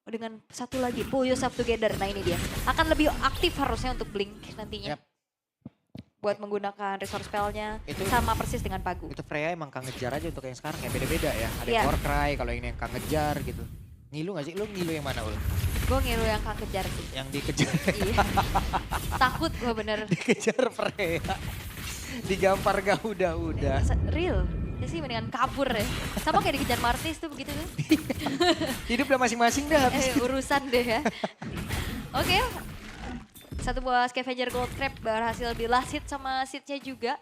dengan satu lagi pull yourself together. Nah ini dia. Akan lebih aktif harusnya untuk Blink nantinya. Yap. Buat menggunakan resource spellnya Itu- sama persis dengan Pagu. Itu Freya emang Kang ngejar aja untuk yang sekarang ya beda-beda ya. Ada Iya. yang Warcry, kalau ini yang Kang ngejar gitu. Ngilu gak sih? Lu ngilu yang mana Ul? Gue ngilu yang Kang kejar sih. Yang dikejar, Iya. Takut gue bener. dikejar Freya. Digampar gak udah-udah. Real. Ya sih mendingan kabur ya. Sama kayak dikejar Martis tuh begitu tuh. Hidup udah masing-masing dah habis. Urusan deh ya. Oke. Satu buah scavenger gold trap berhasil di last hit sama seatnya juga.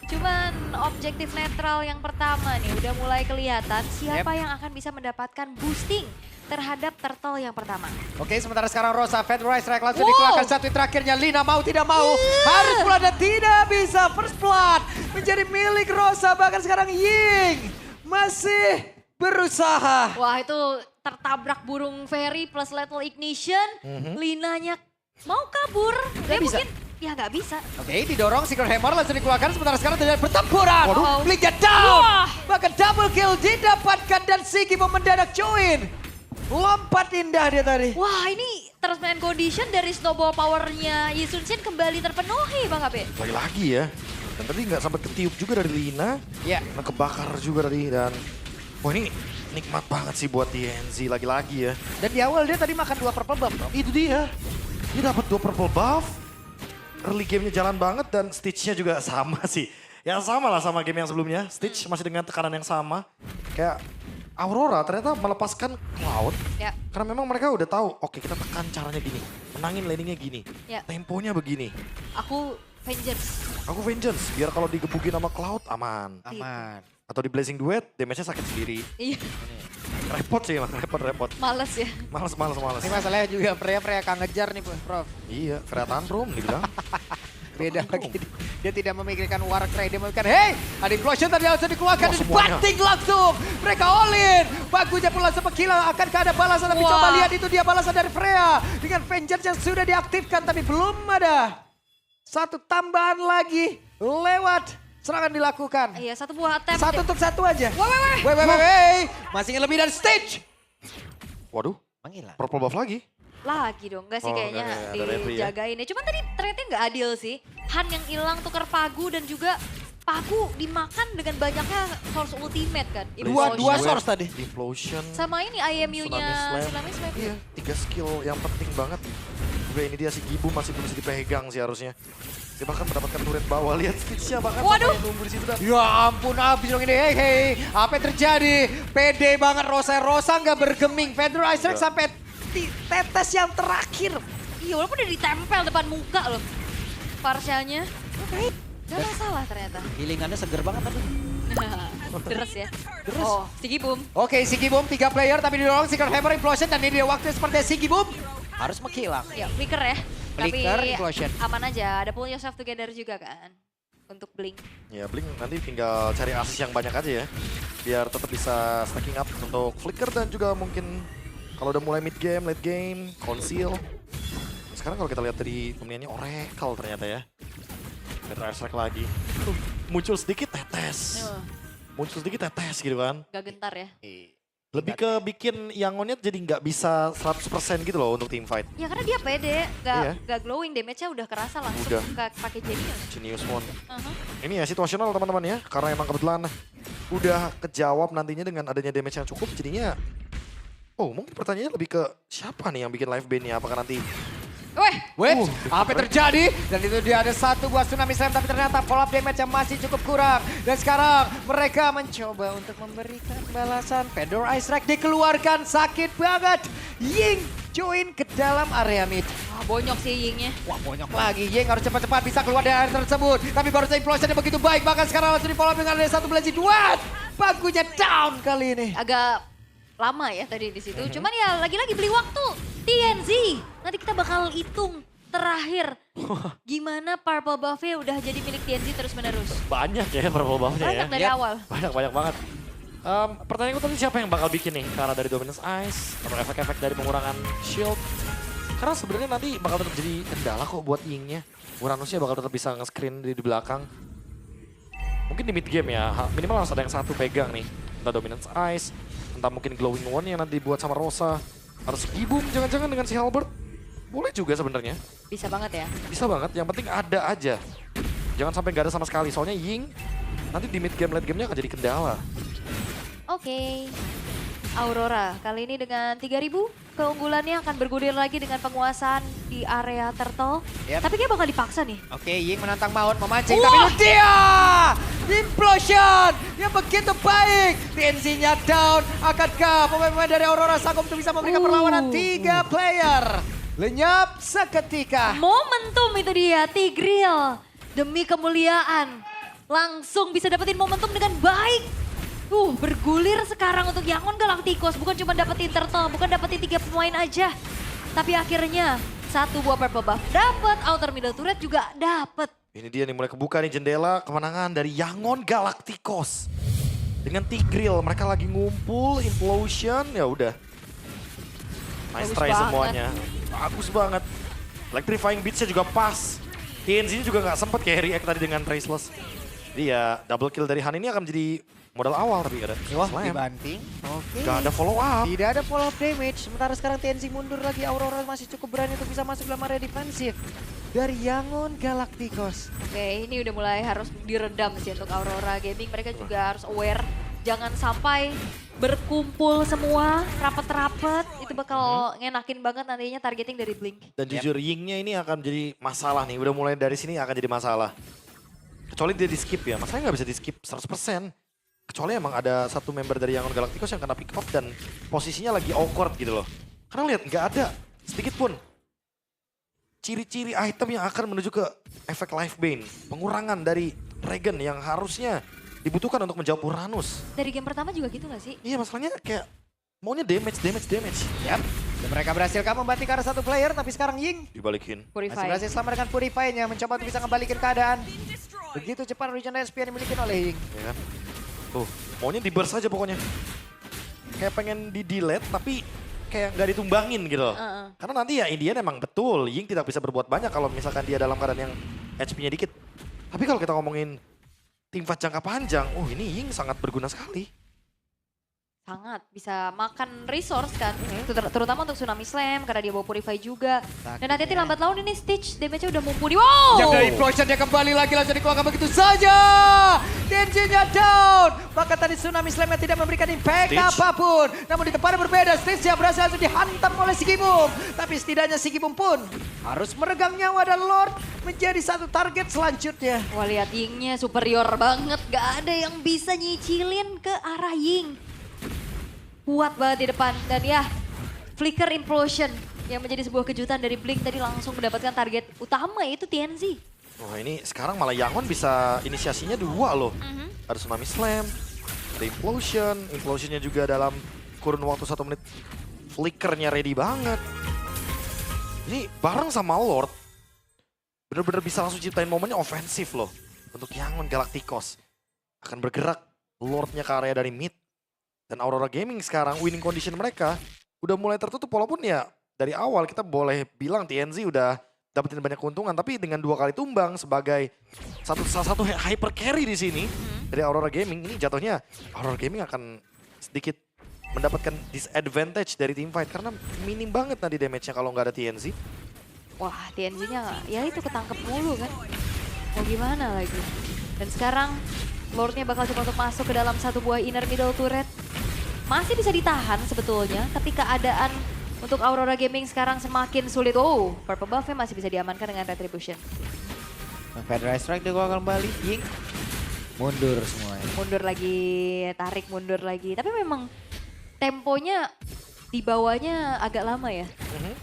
Cuman objektif netral yang pertama nih udah mulai kelihatan siapa yang akan bisa mendapatkan boosting terhadap turtle yang pertama. Oke, sementara sekarang Rosa, Fedorize Strike langsung Wow. dikeluarkan satu terakhirnya. Lina mau tidak mau, harus pula dan tidak bisa. First blood menjadi milik Rosa, bahkan sekarang Ying masih berusaha. Wah itu tertabrak burung fairy plus lethal ignition. Linanya mau kabur. Dia bisa. mungkin ya nggak bisa. Oke, didorong Secret Hammer langsung dikeluarkan, sementara sekarang terjadi pertempuran. Waduh. Blink-nya down, Wah. bahkan double kill didapatkan dan Sigi mau mendadak join. Lompat indah dia tadi. Wah ini terus main condition dari snowball powernya Yi Sun Shin kembali terpenuhi Bang Abe. Lagi-lagi ya. Dan tadi nggak sempat ketiup juga dari Lina. Ya, Nah, kebakar juga tadi dan wah ini nikmat banget sih buat TNZ lagi-lagi ya. dan di awal dia tadi makan 2 purple buff. Itu dia. Dia dapat 2 purple buff. Early game-nya jalan banget dan Stitch-nya juga sama sih. Ya sama lah sama game yang sebelumnya. Stitch masih dengan tekanan yang sama. Kayak Aurora ternyata melepaskan Cloud. Ya. Karena memang mereka udah tahu, oke kita tekan caranya gini. Menangin laningnya gini. Ya. Temponya begini. Aku Vengeance. Aku Vengeance, biar kalau digebukin sama Cloud aman. Aman. Atau di Blazing Duet, damage-nya sakit sendiri. Iya Repot sih emang, repot. males ya. Males. Ini masalahnya juga Freya Kang ngejar nih Prof. Iya, Freya tantrum dibilang. Beda lagi. Dia tidak memikirkan Warcry, dia memikirkan, hey, ada implosion tadi langsung dikeluarkan, Wah, dan semuanya. banting langsung. Mereka all in. Bagunya pun langsung menghilang, akankah ada balasan? Tapi Wah. coba lihat itu dia balasan dari Freya. Dengan Vengeance yang sudah diaktifkan, tapi belum ada. Satu tambahan lagi lewat serangan dilakukan. Iya satu buah attempt. Satu untuk satu aja. Weh. Weh. Masih ingin lebih dari stage. Waduh, Menghilang. purple buff lagi. Lagi dong, enggak sih Oh, kayaknya enggak, ada referee ya. dijagain ya. Cuman tadi ternyata nggak adil sih. Han yang hilang tukar Pagu dan juga Pagu dimakan dengan banyaknya source ultimate kan. Dua Implosion. source tadi. Deflosion. Sama ini IMU-nya Tsunami Slam. Tsunami Slam. Iya, 3 skill yang penting banget. Juga ini dia si Gibu masih belum bisa dipegang sih harusnya. Dia bahkan mendapatkan turret bawah. Lihat Stitch-nya bahkan Waduh. sampai nunggu di situ. Dan Ya ampun habis dong ini. Hey, apa yang terjadi? Pede banget Rosa nggak bergeming. Fedorize Strike sampai tetes yang terakhir. Iya walaupun udah ditempel depan muka loh. Parsialnya. Gak masalah ternyata. Healingannya seger banget tadi. Deres ya. Oh, Sigi Boom. Oke, Sigi Boom 3 player tapi didorong Secret Hammer Implosion dan ini dia waktu seperti Sigi Boom harus menghilang. Ya, flicker ya. Flicker, Tapi implosion. aman aja, ada pull yourself together juga kan. Untuk Blink. ya Blink nanti tinggal cari assist yang banyak aja ya. Biar tetap bisa stacking up untuk Flicker dan juga mungkin kalau udah mulai mid game, late game, conceal. Sekarang kalau kita lihat dari pemilihannya Oracle ternyata ya. Better strike lagi. Muncul sedikit tetes. Muncul sedikit tetes gitu kan. Gak gentar ya. Lebih ke bikin Yangonnya jadi nggak bisa 100% gitu loh untuk team fight. Ya karena dia pede, Iya. gak glowing, damage-nya udah kerasa langsung Udah. pakai Genius. Genius One. Uh-huh. Ini ya situasional teman-teman ya. Karena emang kebetulan udah kejawab nantinya dengan adanya damage yang cukup. Jadinya, oh mungkin pertanyaannya lebih ke siapa nih yang bikin live ban-nya. Apakah nanti Weh, Apa yang terjadi? Dan itu dia ada satu buah Tsunami Slam tapi ternyata follow up damage yang masih cukup kurang. Dan sekarang mereka mencoba untuk memberikan balasan. Fedorize Strike dikeluarkan, sakit banget. Ying join ke dalam area mid. wah bonyok sih Yingnya. Wah bonyok lagi, Ying harus cepat-cepat bisa keluar dari area tersebut. Tapi baru saja implosionnya begitu baik, bahkan sekarang langsung di follow up dengan ada satu Blazing Duet. Bagunya down kali ini. Agak lama ya tadi di situ. Cuman ya lagi-lagi beli waktu. TNZ, nanti kita bakal hitung terakhir. Gimana purple buff-nya udah jadi milik TNZ terus-menerus. banyak ya purple buff-nya ya. Banyak dari Yap. awal. Banyak banget. Pertanyaan gue tadi siapa yang bakal bikin nih? Karena dari Dominance Ice, atau efek-efek dari pengurangan shield. Karena sebenarnya nanti bakal tetap jadi kendala kok buat Yingnya. Uranusnya bakal tetap bisa nge-screen di belakang. Mungkin di mid game ya, minimal harus ada yang satu pegang nih. Entah Dominance Ice, entah mungkin Glowing One yang nanti dibuat sama Rosa. Harus gibum jangan-jangan dengan si Halberd. Boleh juga sebenarnya. Bisa banget ya. Bisa banget, yang penting ada aja. Jangan sampai nggak ada sama sekali, soalnya Ying nanti di mid game, late game-nya akan jadi kendala. Oke. Aurora kali ini dengan 3000 keunggulannya akan bergulir lagi dengan penguasaan di area turtle. Yap. Tapi dia bakal dipaksa nih. Oke, Ying menantang Maut, memancing, Wah. tapi itu dia! Implosion! Yang begitu baik! TNC-nya down, akankah pemain-pemain dari Aurora sanggup untuk bisa memberikan perlawanan 3 player? Lenyap seketika. Momentum itu dia, Tigreal. Demi kemuliaan. Langsung bisa dapetin momentum dengan baik. Bergulir sekarang untuk Yangon Galacticos. Bukan cuma dapetin turtle, bukan dapetin 3 pemain aja. Tapi akhirnya satu buah purple buff dapat, outer middle turret juga dapat. Ini dia nih mulai kebuka nih jendela kemenangan dari Yangon Galacticos. Dengan Tigreal, mereka lagi ngumpul, implosion, ya udah. Nice Bagus try banget. semuanya. Bagus banget. Electrifying Beats-nya juga pas. TNZ juga nggak sempet kayak react tadi dengan Traceless. Jadi ya double kill dari Han ini akan menjadi modal awal tapi ada Wah, slam. dibanting. Oke. Gak ada follow up. Tidak ada follow up damage. Sementara sekarang TNC mundur lagi. Aurora masih cukup berani untuk bisa masuk dalam area defensif. Dari Yangon Galacticos. Oke, ini udah mulai harus diredam sih untuk Aurora Gaming. Mereka juga harus aware. Jangan sampai berkumpul semua, rapet-rapet. Itu bakal ngenakin banget nantinya targeting dari Blink. Dan jujur Ying-nya ini akan jadi masalah nih. Udah mulai dari sini akan jadi masalah. Kecuali dia di skip ya. Masalahnya nggak bisa di skip 100%. Kecuali emang ada satu member dari Yangon Galacticos yang kena pick off dan posisinya lagi awkward gitu loh. Karena lihat nggak ada sedikit pun ciri-ciri item yang akan menuju ke efek life bane. Pengurangan dari Regen yang harusnya dibutuhkan untuk menjawab Uranus. Dari game pertama juga gitu gak sih? Iya masalahnya kayak maunya damage. Yap. Dan mereka berhasil membanting ke arah satu player. Tapi sekarang Ying Dibalikin. masih Purify. berhasil selamat dengan Purify-nya. Mencoba untuk bisa ngembalikan keadaan. Begitu cepat Regen SP yang dimiliki oleh Ying. Ya kan? Tuh, maunya di burst aja pokoknya. Kayak pengen di delete tapi kayak nggak ditumbangin gitu loh. Karena nanti ya Indian emang betul, Ying tidak bisa berbuat banyak kalau misalkan dia dalam keadaan yang HP-nya dikit. Tapi kalau kita ngomongin tim fight jangka panjang, ini Ying sangat berguna sekali. Sangat bisa makan resource kan, terutama untuk Tsunami Slam karena dia bawa Purify juga. Dan hati-hati lambat laun ini Stitch damage-nya udah mumpuni. Wow! Yang dari Implosion dia kembali lagi langsung dikeluarkan begitu saja. Tenjinya down. Bahkan tadi Tsunami Slam tidak memberikan impact Stitch. apapun. Namun di tempat yang berbeda, Stitch yang berhasil langsung dihantam oleh Sigibum. Tapi setidaknya Sigibum pun harus meregang nyawa dan Lord menjadi satu target selanjutnya. Wah lihat Ying-nya superior banget, gak ada yang bisa nyicilin ke arah Ying. Kuat banget di depan dan ya Flicker Implosion yang menjadi sebuah kejutan dari Blink tadi langsung mendapatkan target utama yaitu TNZ. Wah ini sekarang malah Yangon bisa inisiasinya 2 loh. Ada Tsunami Slam, ada Implosion. Implosionnya juga dalam kurun waktu 1 menit. Flickernya ready banget. Ini bareng sama Lord. Bener-bener bisa langsung ciptain momennya ofensif loh. Untuk Yangon Galacticos. Akan bergerak Lordnya ke area dari mid. Dan Aurora Gaming sekarang winning condition mereka udah mulai tertutup. Walaupun ya dari awal kita boleh bilang TNZ udah dapetin banyak keuntungan. Tapi dengan 2 kali tumbang sebagai salah satu hyper carry di sini dari Aurora Gaming. Ini jatuhnya Aurora Gaming akan sedikit mendapatkan disadvantage dari team fight. Karena minim banget tadi damage-nya kalau nggak ada TNZ. Wah TNZ-nya ya itu ketangkep mulu kan. Mau gimana lagi. Dan sekarang Lordnya bakal coba untuk masuk ke dalam satu buah inner middle turret. Masih bisa ditahan sebetulnya, tapi keadaan untuk Aurora Gaming sekarang semakin sulit. Oh, purple buff-nya masih bisa diamankan dengan Retribution. Federal Strike dia kembali balik, Ying mundur semuanya. Mundur lagi, tarik mundur lagi. Tapi memang temponya di bawahnya agak lama ya,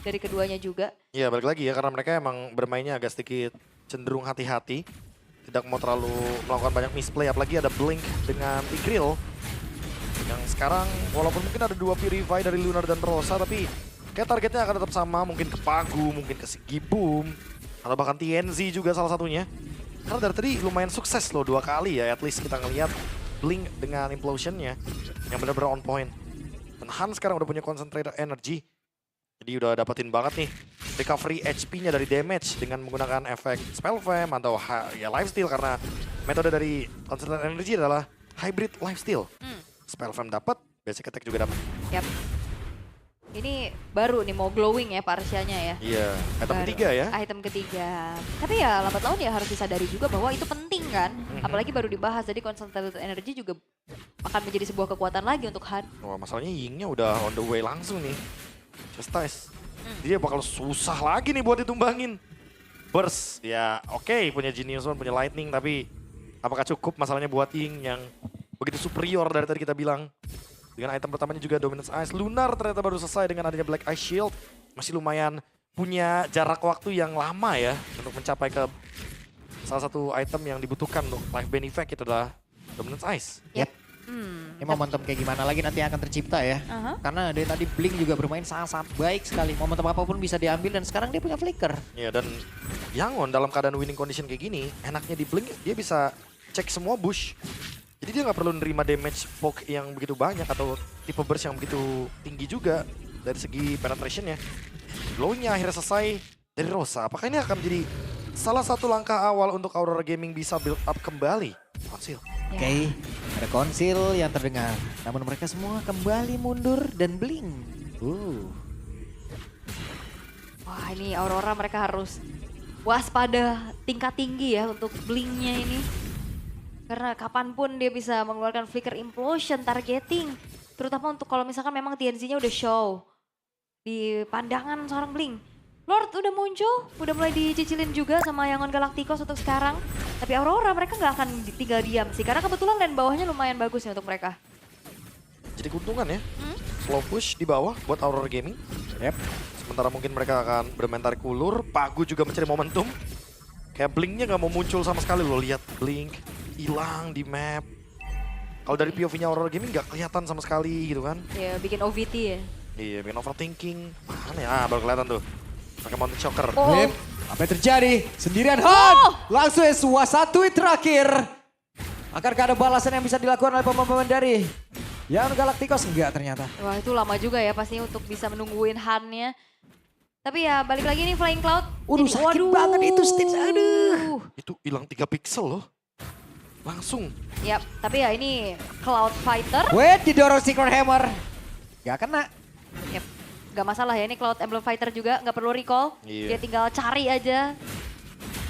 dari keduanya juga. Iya balik lagi ya karena mereka emang bermainnya agak sedikit cenderung hati-hati. Tidak mau terlalu melakukan banyak misplay, apalagi ada Blink dengan Tigreal. Yang sekarang walaupun mungkin ada 2 Purify dari Lunar dan Rosa, tapi kayak targetnya akan tetap sama. Mungkin ke Pagu, mungkin ke Sigibum, atau bahkan TNZ juga salah satunya. Karena dari tadi lumayan sukses loh 2 kali ya, at least kita ngelihat Blink dengan Implosion-nya yang benar-benar on point. Dan Han sekarang udah punya Concentrator Energy. Jadi udah dapetin banget nih recovery HP-nya dari damage dengan menggunakan efek Spell Fam atau ya Lifesteal karena metode dari Concentrated Energy adalah Hybrid Lifesteal. Spell Fam dapat, Basic Attack juga dapat. Yap. Ini baru nih mau glowing ya Parsianya ya. Iya, item Baru. ketiga ya. Item ketiga. Tapi ya lambat laun ya harus disadari juga bahwa itu penting kan. Apalagi baru dibahas, jadi concentrated energy juga akan menjadi sebuah kekuatan lagi untuk Han. Wah, masalahnya Yingnya udah on the way langsung nih. Chastise. Dia bakal susah lagi nih buat ditumbangin. Burst, ya oke punya Genius One, punya Lightning, tapi apakah cukup masalahnya buat Ying yang begitu superior dari tadi kita bilang. Dengan item pertamanya juga Dominance Ice. Lunar ternyata baru selesai dengan adanya Black Ice Shield. Masih lumayan punya jarak waktu yang lama ya untuk mencapai ke salah satu item yang dibutuhkan untuk life bane effect itu adalah Dominance Ice. Yep. Ini momentum kayak gimana lagi nanti yang akan tercipta ya. Karena dari tadi Blink juga bermain sangat-sangat baik sekali. Momentum apapun bisa diambil dan sekarang dia punya flicker. Ya dan Yangon dalam keadaan winning condition kayak gini, enaknya di Blink dia bisa cek semua bush. Jadi dia nggak perlu nerima damage poke yang begitu banyak atau tipe burst yang begitu tinggi juga dari segi penetrationnya. Glownya akhirnya selesai dari Rosa. Apakah ini akan menjadi salah satu langkah awal untuk Aurora Gaming bisa build up kembali? Konsil. Oke, ada konsil yang terdengar. Namun mereka semua kembali mundur dan Blink. Wah ini Aurora mereka harus waspada tingkat tinggi ya untuk Blinknya ini. Karena kapanpun dia bisa mengeluarkan flicker implosion targeting. Terutama untuk kalau misalkan memang TNZ-nya udah show. Di pandangan seorang Blink. Lord udah muncul, udah mulai dicicilin juga sama Yangon Galacticos untuk sekarang. Tapi Aurora mereka nggak akan tinggal diam sih. Karena kebetulan lane bawahnya lumayan bagus ya untuk mereka. Jadi keuntungan ya. Slow push di bawah buat Aurora Gaming. Yep. Sementara mungkin mereka akan bermain tarik ulur. Pagu juga mencari momentum. Kayak Blinknya nggak mau muncul sama sekali loh. Lihat Blink hilang di map. Kalau dari POV-nya Aurora Gaming nggak kelihatan sama sekali gitu kan. Ya bikin OVT ya. Iya, bikin overthinking. Mana ya? Ah, baru kelihatan tuh. Pakai Mountain Choker. Oh. Blip, apa yang terjadi? Sendirian Han! Langsung S1 terakhir. Akankah ada balasan yang bisa dilakukan oleh pemain-pemain dari yang Galacticos? Enggak ternyata. Wah itu lama juga ya pastinya untuk bisa menungguin Han-nya. Tapi ya balik lagi nih Flying Cloud. Waduh, sakit banget itu stage, aduh. Itu hilang 3 pixel loh. Langsung. Yap, tapi ya ini Cloud Fighter. Wait, didorong Secret Hammer. Gak kena. Yap, gak masalah ya ini Cloud Emblem Fighter juga gak perlu recall. Iya. Dia tinggal cari aja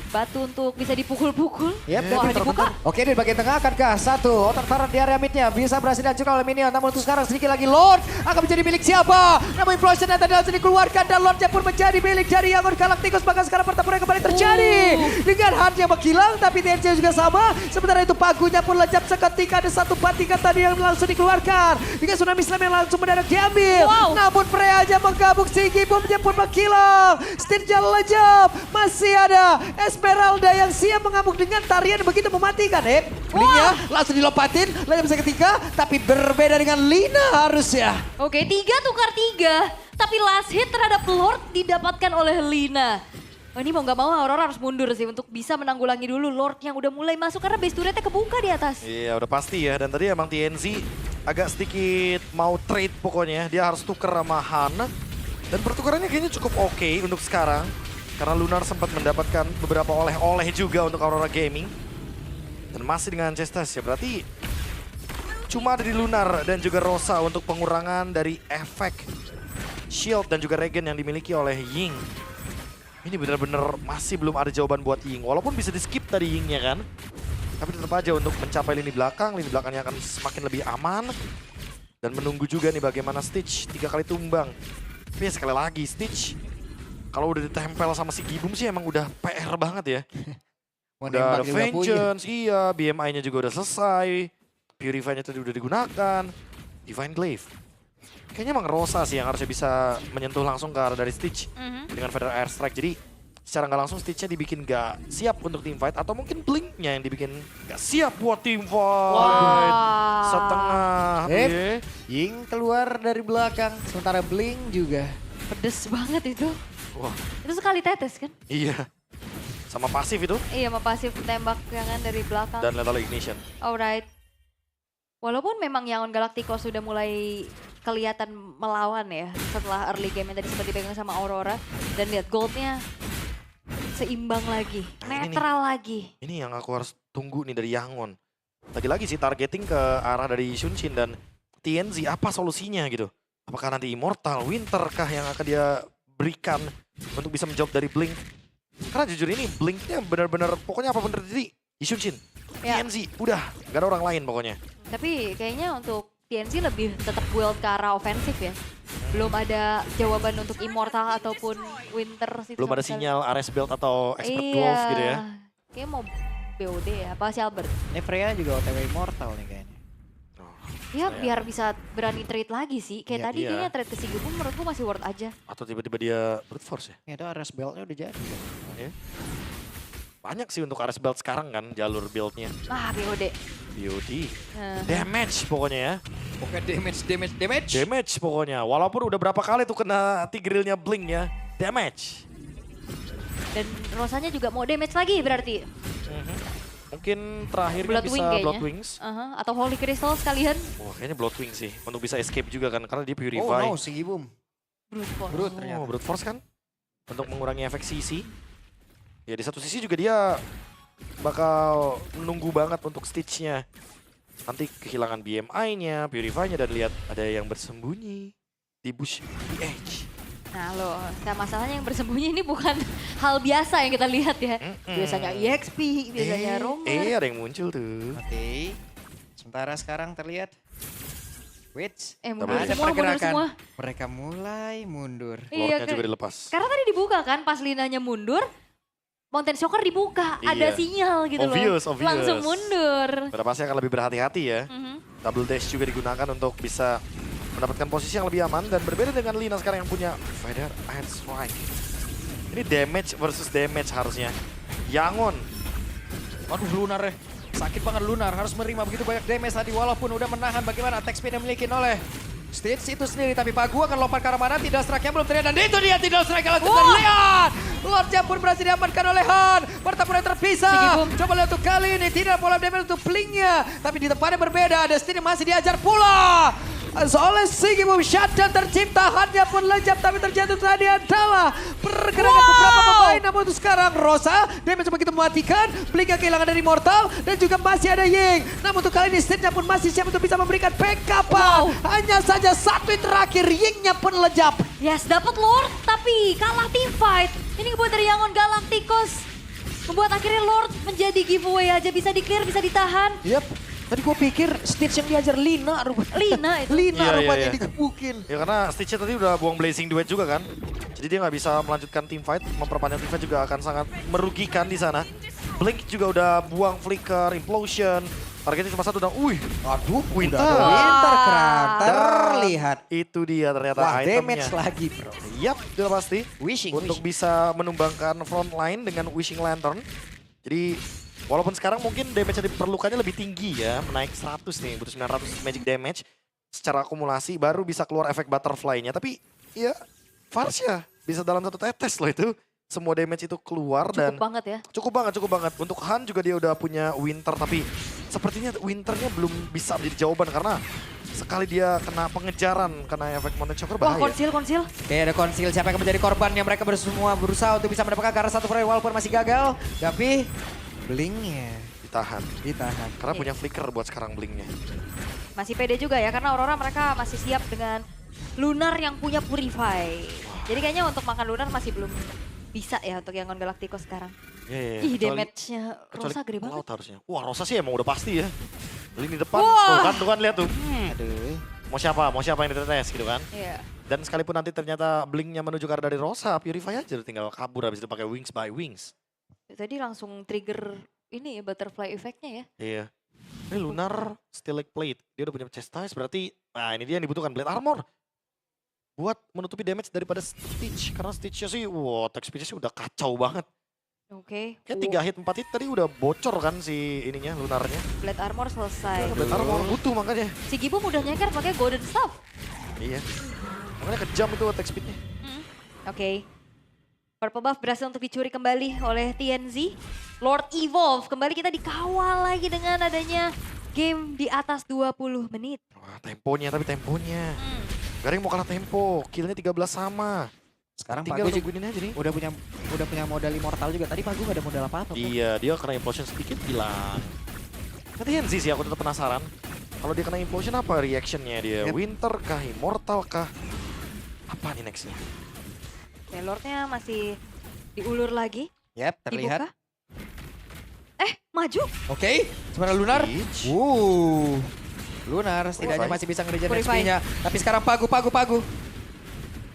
batu untuk bisa dipukul-pukul. Yep, Wah dibuka. Oke, di bagian tengah akankah satu otak taran di area midnya bisa berhasil dihancurkan oleh minion. Namun untuk sekarang sedikit lagi Lord akan menjadi milik siapa? Namun implosion yang tadi langsung dikeluarkan dan Lordnya pun menjadi milik dari Yangon Galacticos. Bahkan sekarang pertempuran kembali terjadi dengan Hard yang menghilang tapi TNC juga sama. Sementara itu pagunya pun lejap seketika ada satu bantingan tadi yang langsung dikeluarkan. Dengan tsunami slam yang langsung mendadak diambil. Namun Freya aja menggabung Sigi bomnya pun menghilang. Stirja lejap. Masih ada Esmeralda yang siap mengamuk dengan tarian begitu mematikan. Blinknya langsung dilompatin, lejap seketika, tapi berbeda dengan Lina harusnya. Oke, 3 tukar 3. Tapi last hit terhadap Lord didapatkan oleh Lina. Oh, ini mau gak mau Aurora harus mundur sih untuk bisa menanggulangi dulu Lord yang udah mulai masuk karena base turretnya kebuka di atas. Iya udah pasti ya, dan tadi emang TNZ agak sedikit mau trade pokoknya. Dia harus tuker sama Han. Dan pertukarannya kayaknya cukup oke untuk sekarang. Karena Lunar sempat mendapatkan beberapa oleh-oleh juga untuk Aurora Gaming. Dan masih dengan Chastise ya, berarti cuma ada di Lunar dan juga Rosa untuk pengurangan dari efek shield dan juga regen yang dimiliki oleh Ying. Ini benar-benar masih belum ada jawaban buat Ying. Walaupun bisa di skip tadi Yingnya kan. Tapi tetap aja untuk mencapai lini belakangnya akan semakin lebih aman. Dan menunggu juga nih bagaimana Stitch 3 kali tumbang. Tapi ya sekali lagi Stitch, kalau udah ditempel sama si Gibum sih emang udah PR banget ya. Udah ada Vengeance, iya, BMI-nya juga udah selesai. Purify-nya tadi udah digunakan. Divine Glaive. Kayaknya emang Rosa sih yang harusnya bisa menyentuh langsung ke arah dari Stitch. Dengan Feather Airstrike. Jadi secara nggak langsung Stitch-nya dibikin nggak siap untuk teamfight. Atau mungkin Blink-nya yang dibikin nggak siap buat teamfight. Setengah. Ying keluar dari belakang, sementara Blink juga. Pedes banget itu. Wah, Itu sekali tetes kan? iya. Sama pasif itu. Iya, sama pasif tembak jangan dari belakang. Dan Lethal Ignition. Alright. Walaupun memang Yangon Galacticos sudah mulai kelihatan melawan ya setelah early game yang tadi sempat dipegang sama Aurora. Dan lihat goldnya seimbang lagi, Nah, ini netral lagi. Ini yang aku harus tunggu nih dari Yangon. Lagi-lagi sih targeting ke arah dari Shunshin dan TNZ, apa solusinya gitu. Apakah nanti Immortal, Winter kah yang akan dia berikan untuk bisa menjawab dari Blink? Karena jujur ini Blinknya benar-benar pokoknya apapun terjadi, Yixunshin, Ya. TNZ, udah gak ada orang lain pokoknya. Tapi kayaknya untuk TNC lebih tetap build ke arah ofensif ya. Belum ada jawaban untuk Immortal ataupun Winter. Situ Belum sama ada sekali. sinyal Ares Belt atau Expert Iya. Dwarf gitu ya. Kayaknya mau BOD ya, apa si Albert? Ini Freya juga OTW Immortal nih kayaknya. Ya biar bisa berani trade lagi sih. Kayak Iya, tadi iya. kayaknya trade ke Sigibum menurutku masih worth aja. Atau tiba-tiba dia brute force ya. Ini ada Ares Belt-nya udah jadi. Ya. Banyak sih untuk Ares Belt sekarang kan jalur build-nya. Ah BOD. BOD. Nah, Damage pokoknya ya. Oke, damage. Damage pokoknya. Walaupun udah berapa kali tuh kena Tigreal-nya Blink ya. Damage. dan Rosanya juga mau damage lagi berarti. Mungkin terakhirnya Blood bisa Wing kayaknya. Blood Wings. Atau Holy Crystal sekalian. Wah kayaknya Blood Wings sih. Untuk bisa escape juga kan. Karena dia Oh Purify. no, Sigibum. Brute Force. Brute ternyata. Brute Force kan. Untuk mengurangi efek CC. Ya di satu sisi juga dia bakal menunggu banget untuk Stitch-nya. Nanti kehilangan BMI-nya, Purify-nya, dan lihat ada yang bersembunyi di bush, di edge. Nah loh, nah masalahnya yang bersembunyi ini bukan hal biasa yang kita lihat ya. Biasanya EXP, biasanya Romer. Ada yang muncul tuh. Oke. Sementara sekarang terlihat. Wait, Mundur ada semua, mundur pergerakan. semua. Mereka mulai mundur. Iya, Lordnya juga dilepas. karena tadi dibuka kan, pas Linanya mundur, Mountain Shocker dibuka, Iya. ada sinyal gitu Obvious, loh. obvious. Langsung mundur. Pada pasti akan lebih berhati-hati ya. Double dash juga digunakan untuk bisa mendapatkan posisi yang lebih aman. Dan berbeda dengan Lina sekarang yang punya Feather and Strike. Ini damage versus damage harusnya. Yangon. Waduh, Lunar ya. Sakit banget Lunar, harus menerima begitu banyak damage tadi walaupun udah menahan bagaimana attack speed yang dimiliki oleh Stitch itu sendiri. Tapi Pagu akan lompat ke arah mana, tidak strike-nya belum terlihat. Dan itu dia tidak strike langsung terlihat. Lordnya pun berhasil diamankan oleh Han. Pertempuran terpisah. Sigibum. Coba lihat untuk kali ini, tidak pola damage untuk Blink-nya. Tapi di tempatnya berbeda, ada Stitch yang masih diajar pula. Oleh Sigibum, shutdown tercipta, Han-nya pun lejap. Tapi terjatuh tadi adalah pergerakan beberapa pemain. Namun untuk sekarang Rosa, damage begitu mematikan. Blink-nya kehilangan dari Mortal. Dan juga masih ada Ying. Namun untuk kali ini Stitch-nya pun masih siap untuk bisa memberikan backup. Hanya saja satu yang terakhir, Ying-nya pun lejap. Yes, dapat Lord, tapi kalah team fight. Ini ngebuat dari Yangon Galacticos. Membuat akhirnya Lord menjadi giveaway aja, bisa di-clear, bisa ditahan. Yap. Tadi gue pikir Stitch yang diajar Lina rupanya. Lina itu. Lina Iya, iya, rupanya iya. dikebukin. Ya karena Stitch-nya tadi udah buang Blazing Duet juga kan. Jadi dia nggak bisa melanjutkan team fight. Memperpanjang team fight juga akan sangat merugikan di sana. Blink juga udah buang Flicker, Implosion. Targetnya cuma satu dan Aduh, Winter. udah ada Winter keran. Terlihat. Itu dia ternyata Wah, itemnya. damage lagi bro. Yap, udah pasti. Wishing, Untuk bisa menumbangkan front line dengan Wishing Lantern. Jadi walaupun sekarang mungkin damage yang diperlukannya lebih tinggi ya. Menaik 100 nih, butuh 900 magic damage. Secara akumulasi baru bisa keluar efek butterfly-nya. Tapi ya Varsha bisa dalam satu tetes loh itu. Semua damage itu keluar dan Cukup banget ya. cukup banget. Untuk Han juga dia udah punya Winter, tapi sepertinya Winternya belum bisa menjadi jawaban karena sekali dia kena pengejaran, kena efek Mountain Shocker Wah, bahaya. konsil. Oke, ada konsil. Siapa yang menjadi korbannya? Mereka semua berusaha untuk bisa mendapatkan ke arah satu proyek walaupun masih gagal. Tapi Blink-nya Ditahan. ditahan. Karena punya flicker buat sekarang Blink-nya. Masih pede juga ya, karena Aurora mereka masih siap dengan Lunar yang punya Purify. Jadi kayaknya untuk makan Lunar masih belum bisa ya untuk Yangon Galacticos sekarang. Iya, Ih, kecuali- damage-nya Rosa gede banget. Laut harusnya. Wah, Rosa sih emang udah pasti ya. Lini depan, Wah. tuh kan lihat tuh. Aduh. Mau siapa yang ditetes gitu kan. Iya. Dan sekalipun nanti ternyata Blink-nya menuju ke arah dari Rosa, Purify aja tinggal kabur habis itu pakai Wings by Wings. Tadi langsung trigger ini ya, butterfly effect-nya ya. Iya. Ini Lunar Stillic Plate. Dia udah punya chastise berarti, nah ini dia yang dibutuhkan Blade Armor. Buat menutupi damage daripada Stitch. Karena Stitch-nya sih, wow, attack speed-nya sih udah kacau banget. Oke. Kayak 3 hit 4 hit tadi udah bocor kan si ininya, Lunarnya. Blade Armor selesai. Blade Armor butuh makanya. Si Gibum udah nyeker pakai Golden Staff. Iya. Makanya kejam itu attack speed-nya. Oke. Purple buff berhasil untuk dicuri kembali oleh TNZ. Lord Evolve, kembali kita dikawal lagi dengan adanya game di atas 20 menit. Wah, temponya. Gak ada yang mau kalah tempo. Kill-nya 13 sama. Sekarang Tinggal Pagu nungguin ini aja nih. udah punya modal immortal juga. Tadi Pagu gak ada modal apa-apa. Iya, dia kena implosion sedikit hilang. Nanti Henzi sih aku tetap penasaran. Kalau dia kena implosion apa reactionnya dia? Yep. Winter kah? Immortal kah? Apa nih nextnya? Oke, Lordnya masih diulur lagi. Yap, terlihat. Dibuka. Maju. Oke, sementara Lunar. Siege. Lunar setidaknya Purify. masih bisa ngerjain Purify. HP-nya. Tapi sekarang Pagu.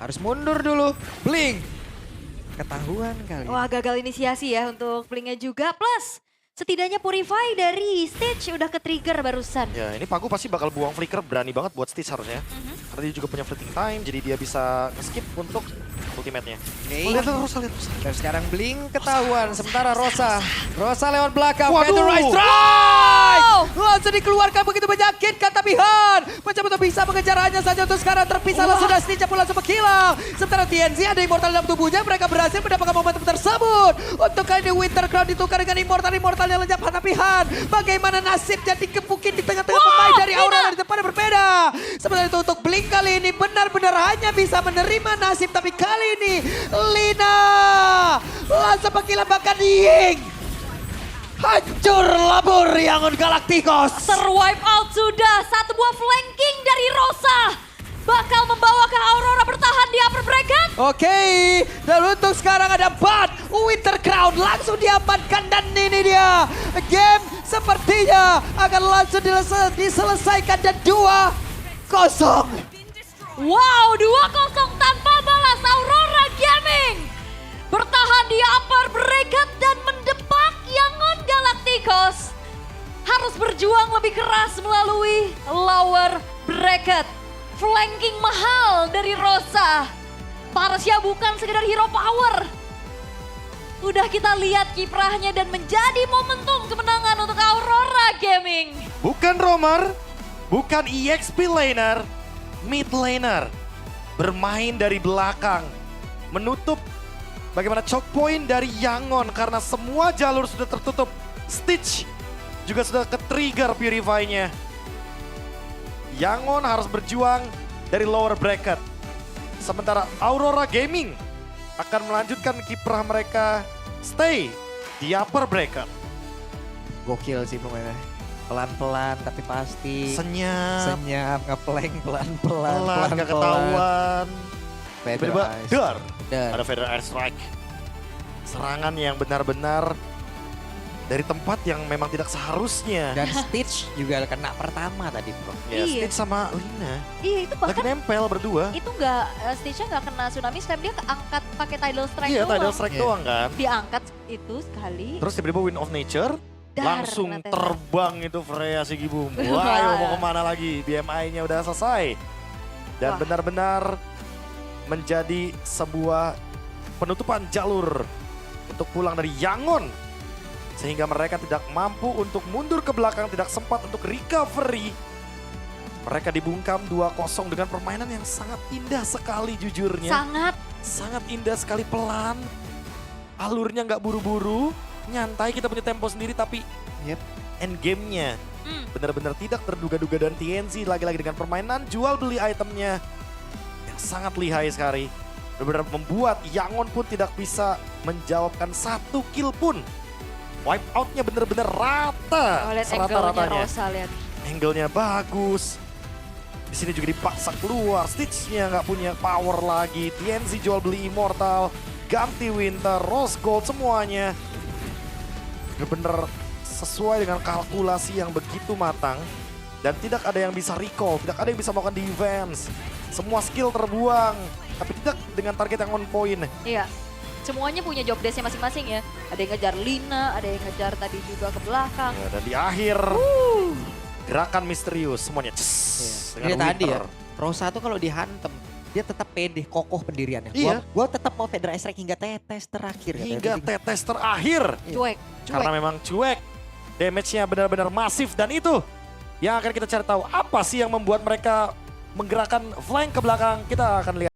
Harus mundur dulu. Blink. Ketahuan kali. Wah, gagal inisiasi ya untuk Blink-nya juga. Plus, setidaknya Purify dari Stage udah ke-trigger barusan. Ya ini Pagu pasti bakal buang flicker, berani banget buat Stitch harusnya. Karena dia juga punya fleeting time, jadi dia bisa skip untuk ultimate-nya. Oke. Lihat Rosa, lihat Rosa. Dan sekarang Blink ketahuan. Sementara Rosa lewat belakang. Waduh. Feather Strike. Langsung dikeluarkan begitu menyakitkan. Tapi Han mencoba untuk bisa mengejar hanya saja untuk sekarang terpisah. Sudah Stitch pun langsung menghilang. Sementara TNC ada Immortal dalam tubuhnya. Mereka berhasil mendapatkan momentum tersebut. Untuk kali ini Winter Crown ditukar dengan Immortal yang lenyap. Tapi Han bagaimana nasibnya dikepukin di tengah-tengah pemain dari Aurora di depan yang berbeda. Sementara itu untuk Blink kali ini benar-benar hanya bisa menerima nasib. Tapi kali ini Lina langsung menghilang bahkan Ying. Hancur labur Yangon Galacticos. Terwipe out sudah. Satu buah flanking dari Rosa. Bakal membawa ke Aurora bertahan di upper bracket. Oke, dan untuk sekarang ada Bud, Winter Crown langsung diamankan dan ini dia. Game sepertinya akan langsung diselesaikan dan 2-0. Wow, 2-0 tanpa balas Aurora Gaming. Bertahan di upper bracket dan mendepak Yangon Galacticos. Harus berjuang lebih keras melalui lower bracket. Flanking mahal dari Rosa. Parsya bukan sekedar hero power. Udah kita lihat kiprahnya dan menjadi momentum kemenangan untuk Aurora Gaming. Bukan Romer, bukan EXP laner, mid laner. Bermain dari belakang, menutup bagaimana choke point dari Yangon karena semua jalur sudah tertutup. Stitch juga sudah ke-trigger Purify-nya. Yangon harus berjuang dari lower bracket. Sementara Aurora Gaming akan melanjutkan kiprah mereka stay di upper bracket. Gokil sih pemainnya. Pelan-pelan tapi pasti. Senyap, Ngeplank pelan-pelan. pelan, gak ketahuan. Feather Tiba-tiba, Eyes. dar. Dan Ada Feather Air Strike. Serangan yang benar-benar dari tempat yang memang tidak seharusnya. dan Stitch juga kena pertama tadi bro. Ya, Iya. Stitch sama Lina Iya, itu lagi bahkan nempel berdua. itu nggak Stitch-nya nggak kena tsunami slam, dia keangkat pakai tidal strike Iya, doang. Tidal Strike Iya. doang kan. Diangkat itu sekali. Terus tiba-tiba Wind of Nature. Dar, Langsung kena Tessa. terbang itu Freya Sigibum. Wah. Wah, ayo mau kemana lagi? BMI-nya udah selesai. Dan Wah. benar-benar menjadi sebuah penutupan jalur untuk pulang dari Yangon. Sehingga mereka tidak mampu untuk mundur ke belakang, tidak sempat untuk recovery. Mereka dibungkam 2-0 dengan permainan yang sangat indah sekali jujurnya. Sangat. Indah sekali, pelan. Alurnya nggak buru-buru, nyantai, kita punya tempo sendiri tapi Yep. endgame-nya benar-benar tidak terduga-duga. Dan TNC lagi-lagi dengan permainan jual beli itemnya yang sangat lihai sekali. Benar-benar membuat Yangon pun tidak bisa menjawabkan 1 kill pun. Wipe out-nya benar-benar rata. Oh, lihat angle-nya serata-ratanya. Rosa, lihat. Angle-nya bagus. Di sini juga dipaksa keluar. Stitch-nya nggak punya power lagi. TNC jual beli Immortal. Ganti Winter, Rose Gold, semuanya. Benar-benar sesuai dengan kalkulasi yang begitu matang. Dan tidak ada yang bisa recall, tidak ada yang bisa melakukan defense. Semua skill terbuang, tapi tidak dengan target yang on point. Iya. Semuanya punya job desk-nya masing-masing ya. Ada yang ngejar Lina, ada yang ngejar tadi juga ke belakang. Ya, dan di akhir, gerakan misterius semuanya. Ini Dengan tadi ya, Winter. Rosa tuh kalau dihantem, dia tetap pede, kokoh pendiriannya. Iya. Gua tetap mau Feather Strike hingga tetes terakhir. Hingga katanya. tetes terakhir. Cuek. Karena memang cuek. Damage-nya benar-benar masif dan itu yang akan kita cari tahu apa sih yang membuat mereka menggerakkan flank ke belakang. Kita akan lihat.